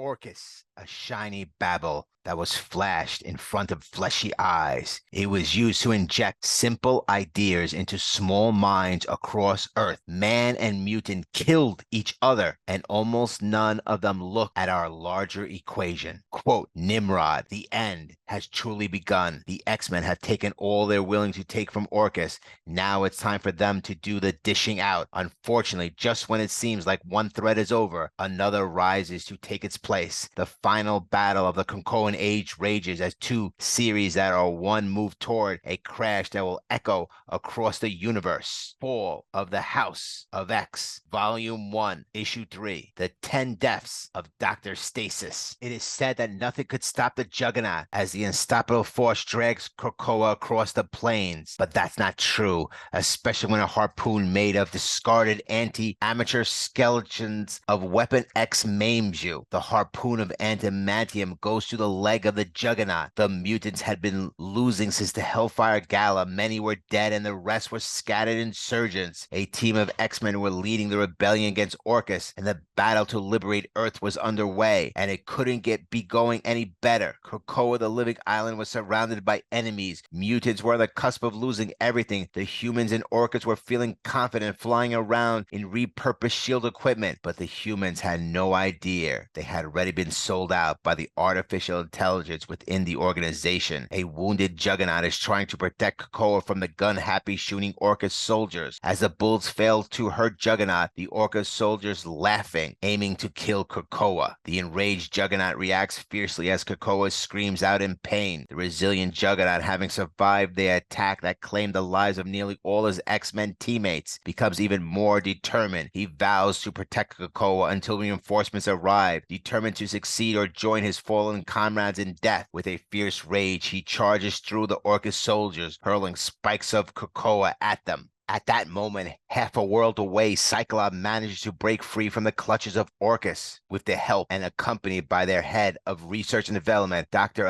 Orchis, a shiny babble that was flashed in front of fleshy eyes. It was used to inject simple ideas into small minds across Earth. Man and mutant killed each other, and almost none of them looked at our larger equation. Quote, Nimrod, the end has truly begun. The X-Men have taken all they're willing to take from Orchis. Now it's time for them to do the dishing out. Unfortunately, just when it seems like one threat is over, another rises to take its place. The final battle of the Krakoan age rages as two series that are one move toward a crash that will echo across the universe. Fall of the House of X, Volume 1, Issue 3, The 10 Deaths of Dr. Stasis. It is said that nothing could stop the Juggernaut as the unstoppable force drags Krakoa across the plains. But that's not true, especially when a harpoon made of discarded anti-amateur skeletons of Weapon X maims you. The harpoon of adamantium goes through the leg of the Juggernaut. The mutants had been losing since the Hellfire Gala. Many were dead and the rest were scattered insurgents. A team of X-Men were leading the rebellion against Orchis, and the battle to liberate Earth was underway, and it couldn't be going any better. Krakoa, the living island, was surrounded by enemies. Mutants were on the cusp of losing everything. The humans and Orchis were feeling confident flying around in repurposed shield equipment, but the humans had no idea they had already been sold out by the artificial intelligence within the organization. A wounded Juggernaut is trying to protect Krakoa from the gun-happy shooting Orchis soldiers. As the bulls fail to hurt Juggernaut, the Orchis soldiers laughing, aiming to kill Krakoa. The enraged Juggernaut reacts fiercely as Krakoa screams out in pain. The resilient Juggernaut, having survived the attack that claimed the lives of nearly all his X-Men teammates, becomes even more determined. He vows to protect Krakoa until reinforcements arrive, determined to succeed or join his fallen comrades in death. With a fierce rage, he charges through the Orchis soldiers, hurling spikes of Krakoa at them. At that moment, half a world away, Cyclops manages to break free from the clutches of Orchis with the help and accompanied by their head of research and development, Dr.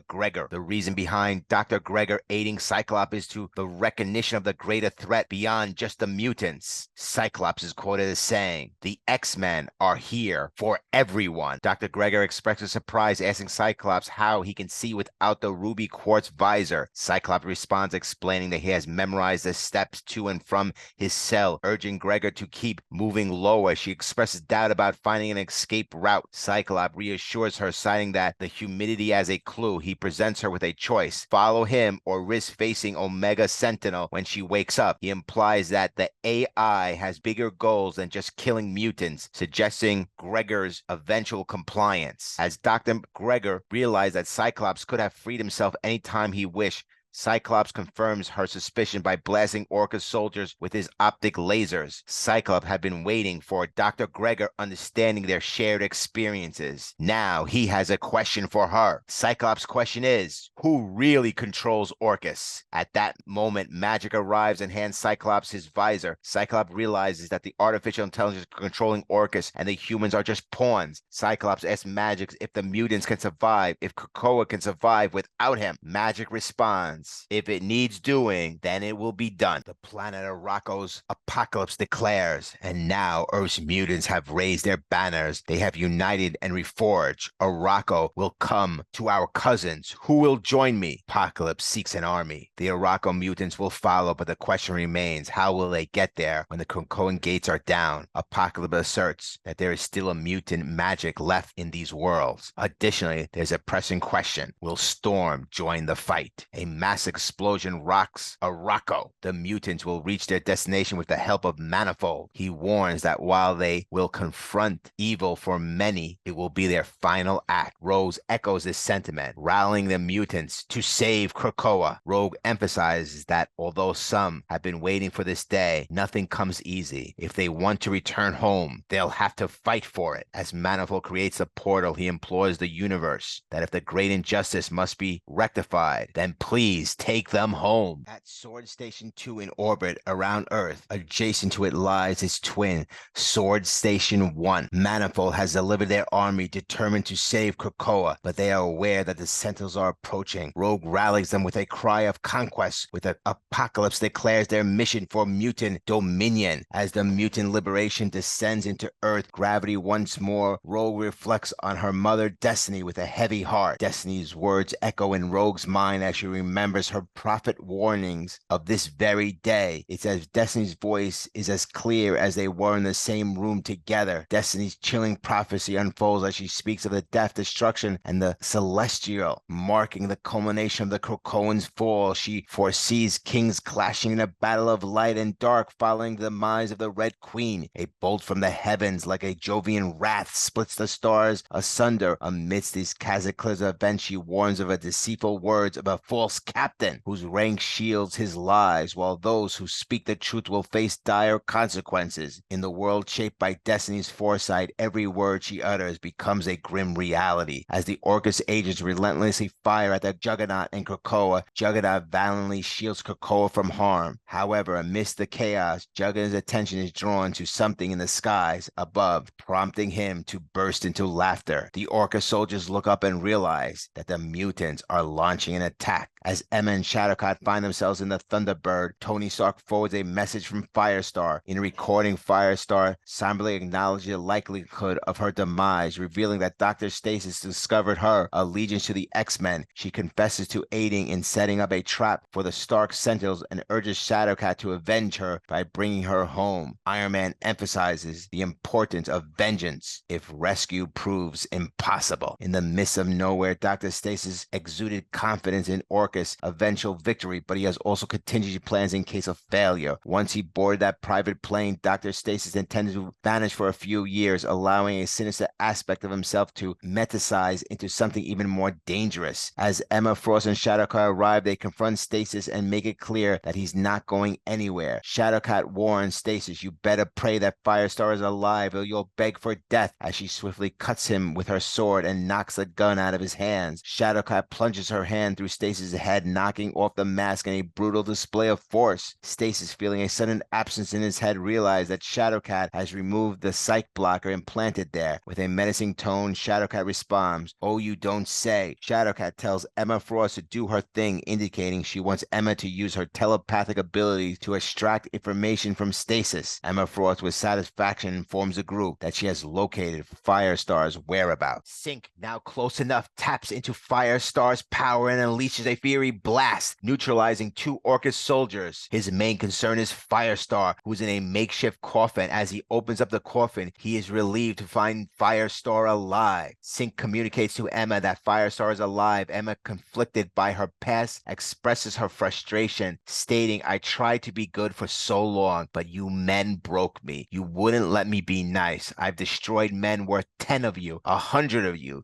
Gregor. The reason behind Dr. Gregor aiding Cyclops is to the recognition of the greater threat beyond just the mutants. Cyclops is quoted as saying, "The X-Men are here for everyone." Dr. Gregor expresses surprise, asking Cyclops how he can see without the ruby quartz visor. Cyclops responds, explaining that he has memorized the steps to and from his cell, urging Gregor to keep moving lower. She expresses doubt about finding an escape route. Cyclops reassures her, citing that the humidity as a clue. He presents her with a choice: follow him or risk facing Omega Sentinel when she wakes up. He implies that the AI has bigger goals than just killing mutants, suggesting Gregor's eventual compliance. As Dr. Gregor realized that Cyclops could have freed himself anytime he wished, Cyclops confirms her suspicion by blasting Orchis soldiers with his optic lasers. Cyclops had been waiting for Dr. Gregor, understanding their shared experiences. Now he has a question for her. Cyclops' question is, who really controls Orchis? At that moment, Magic arrives and hands Cyclops his visor. Cyclops realizes that the artificial intelligence controlling Orchis and the humans are just pawns. Cyclops asks Magic if the mutants can survive, if Krakoa can survive without him. Magic responds, if it needs doing, then it will be done. The planet Arako's apocalypse declares, and now Earth's mutants have raised their banners. They have united and reforged. Arako will come to our cousins. Who will join me? Apocalypse seeks an army. The Arako mutants will follow, but the question remains, how will they get there when the Krakoan gates are down? Apocalypse asserts that there is still a mutant magic left in these worlds. Additionally, there's a pressing question. Will Storm join the fight? A mass explosion rocks Arako. The mutants will reach their destination with the help of Manifold. He warns that while they will confront evil for many, it will be their final act. Rose echoes this sentiment, rallying the mutants to save Krakoa. Rogue emphasizes that although some have been waiting for this day, nothing comes easy. If they want to return home, they'll have to fight for it. As Manifold creates a portal, he implores the universe that if the great injustice must be rectified, then please Please take them home. At Sword Station 2 in orbit around Earth, adjacent to it lies its twin, Sword Station 1. Manifold has delivered their army determined to save Krakoa, but they are aware that the Sentinels are approaching. Rogue rallies them with a cry of conquest, with an Apocalypse declares their mission for mutant dominion. As the mutant liberation descends into Earth gravity once more, Rogue reflects on her mother Destiny with a heavy heart. Destiny's words echo in Rogue's mind as she remembers her prophet warnings of this very day. It's as Destiny's voice is as clear as they were in the same room together. Destiny's chilling prophecy unfolds as she speaks of the death, destruction, and the celestial, marking the culmination of the Krakoan's fall. She foresees kings clashing in a battle of light and dark following the demise of the Red Queen. A bolt from the heavens like a Jovian wrath splits the stars asunder. Amidst these cataclysmic events, she warns of the deceitful words of a false captain whose rank shields his lies, while those who speak the truth will face dire consequences. In the world shaped by Destiny's foresight, every word she utters becomes a grim reality. As the Orchis agents relentlessly fire at the Juggernaut and Krakoa, Juggernaut valiantly shields Krakoa from harm. However, amidst the chaos, Juggernaut's attention is drawn to something in the skies above, prompting him to burst into laughter. The Orca soldiers look up and realize that the mutants are launching an attack. As Emma and Shadowcat find themselves in the Thunderbird, Tony Stark forwards a message from Firestar. In recording, Firestar somberly acknowledges the likelihood of her demise, revealing that Dr. Stasis discovered her allegiance to the X-Men. She confesses to aiding in setting up a trap for the Stark Sentinels and urges Shadowcat to avenge her by bringing her home. Iron Man emphasizes the importance of vengeance if rescue proves impossible. In the midst of nowhere, Dr. Stasis exuded confidence in Orchis' eventual victory, but he has also contingency plans in case of failure. Once he boarded that private plane, Dr. Stasis intended to vanish for a few years, allowing a sinister aspect of himself to metastasize into something even more dangerous. As Emma Frost and Shadowcat arrive, they confront Stasis and make it clear that he's not going anywhere. Shadowcat warns Stasis, "You better pray that Firestar is alive or you'll beg for death," as she swiftly cuts him with her sword and knocks the gun out of his hands. Shadowcat plunges her hand through Stasis' head, knocking off the mask in a brutal display of force. Stasis, feeling a sudden absence in his head, realizes that Shadowcat has removed the psych blocker implanted there. With a menacing tone, Shadowcat responds, "Oh, you don't say." Shadowcat tells Emma Frost to do her thing, indicating she wants Emma to use her telepathic abilities to extract information from Stasis. Emma Frost, with satisfaction, informs the group that she has located Firestar's whereabouts. Sync, now close enough, taps into Firestar's power and unleashes a fiery blast, neutralizing two Orchis soldiers. His main concern is Firestar, who's in a makeshift coffin. As he opens up the coffin, he is relieved to find Firestar alive. Sync communicates to Emma that Firestar is alive. Emma, conflicted by her past, expresses her frustration, stating, "I tried to be good for so long, but you men broke me. You wouldn't let me be nice. I've destroyed men worth 10 of you, 100 of you.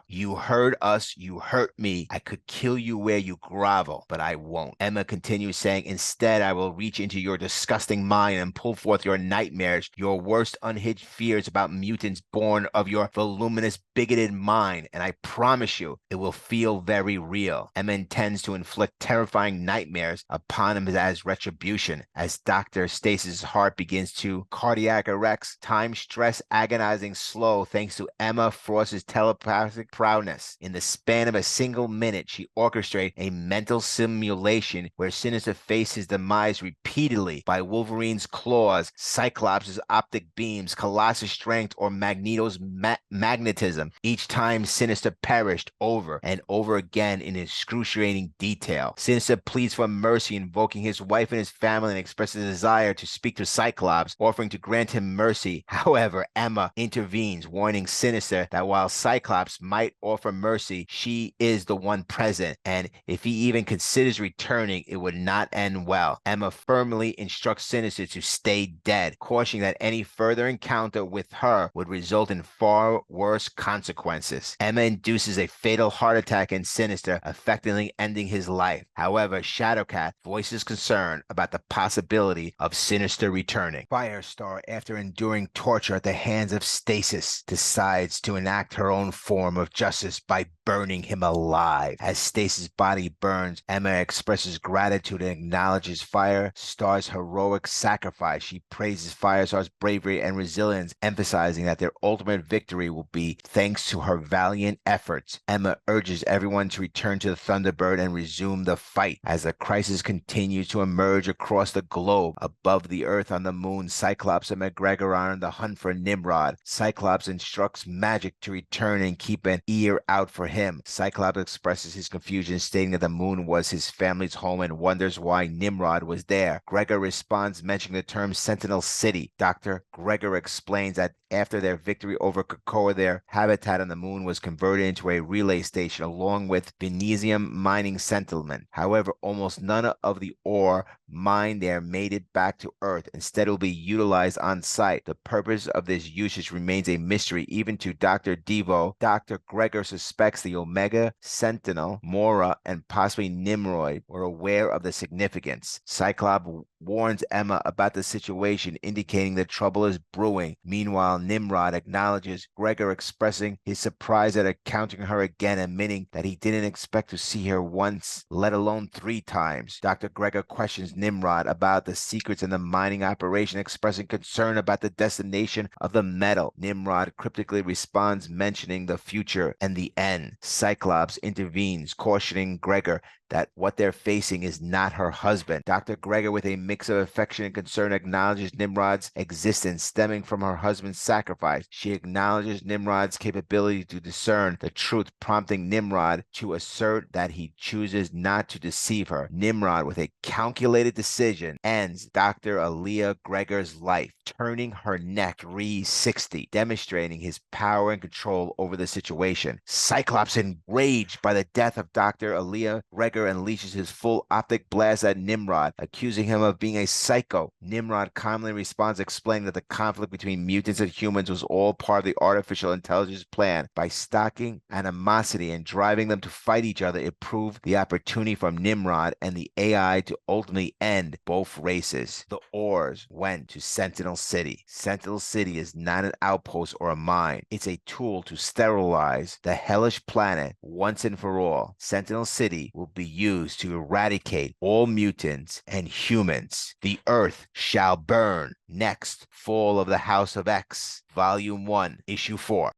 You hurt us, you hurt me. I could kill you where you grovel, but I won't." Emma continues saying, "Instead, I will reach into your disgusting mind and pull forth your nightmares, your worst unhinged fears about mutants born of your voluminous, bigoted mind, and I promise you, it will feel very real." Emma intends to inflict terrifying nightmares upon him as retribution. As Dr. Stasis' heart begins to cardiac arrest, time stress agonizing slow thanks to Emma Frost's telepathic prowess. In the span of a single minute, she orchestrates a mental simulation where Sinister faces his demise repeatedly by Wolverine's claws, Cyclops' optic beams, Colossus' strength, or Magneto's magnetism. Each time Sinister perished over and over again in excruciating detail. Sinister pleads for mercy, invoking his wife and his family, and expresses a desire to speak to Cyclops, offering to grant him mercy. However, Emma intervenes, warning Sinister that while Cyclops might offer mercy, she is the one present, and if he even considers returning, it would not end well. Emma firmly instructs Sinister to stay dead, cautioning that any further encounter with her would result in far worse consequences. Emma induces a fatal heart attack in Sinister, effectively ending his life. However, Shadowcat voices concern about the possibility of Sinister returning. Firestar, after enduring torture at the hands of Stasis, decides to enact her own form of justice by burning him alive. As Stasis' body body burns, Emma expresses gratitude and acknowledges Firestar's heroic sacrifice. She praises Firestar's bravery and resilience, emphasizing that their ultimate victory will be thanks to her valiant efforts. Emma urges everyone to return to the Thunderbird and resume the fight. As the crisis continues to emerge across the globe, above the Earth on the moon, Cyclops and Gregor are on the hunt for Nimrod. Cyclops instructs Magic to return and keep an ear out for him. Cyclops expresses his confusion, stating that the moon was his family's home and wonders why Nimrod was there. Gregor responds, mentioning the term Sentinel City. Dr. Gregor explains that after their victory over Krakoa, their habitat on the moon was converted into a relay station along with Venesium mining settlement. However, almost none of the ore mined there made it back to Earth. Instead, it will be utilized on site. The purpose of this usage remains a mystery even to Dr. Devo. Dr. Gregor suspects the Omega, Sentinel, Mora, and possibly Nimrod were aware of the significance. Cyclops warns Emma about the situation, indicating that trouble is brewing. Meanwhile, Nimrod acknowledges Gregor, expressing his surprise at encountering her again, admitting that he didn't expect to see her once, let alone 3 times. Dr. Gregor questions Nimrod about the secrets in the mining operation, expressing concern about the destination of the metal. Nimrod cryptically responds, mentioning the future and the end. Cyclops intervenes, cautioning Gregor that what they're facing is not her husband. Dr. Gregor, with a mix of affection and concern, acknowledges Nimrod's existence stemming from her husband's sacrifice. She acknowledges Nimrod's capability to discern the truth, prompting Nimrod to assert that he chooses not to deceive her. Nimrod, with a calculated decision, ends Dr. Aaliyah Gregor's life, turning her neck 360, demonstrating his power and control over the situation. Cyclops, enraged by the death of Dr. Aaliyah Gregor, unleashes his full optic blast at Nimrod, accusing him of being a psycho. Nimrod calmly responds, explaining that the conflict between mutants and humans was all part of the artificial intelligence plan. By stoking animosity and driving them to fight each other, it proved the opportunity from Nimrod and the AI to ultimately end both races. The ores went to Sentinel City. Sentinel City is not an outpost or a mine. It's a tool to sterilize the hellish planet once and for all. Sentinel City will be used to eradicate all mutants and humans. The Earth shall burn. Next, Fall of the House of X, Volume 1, Issue 4.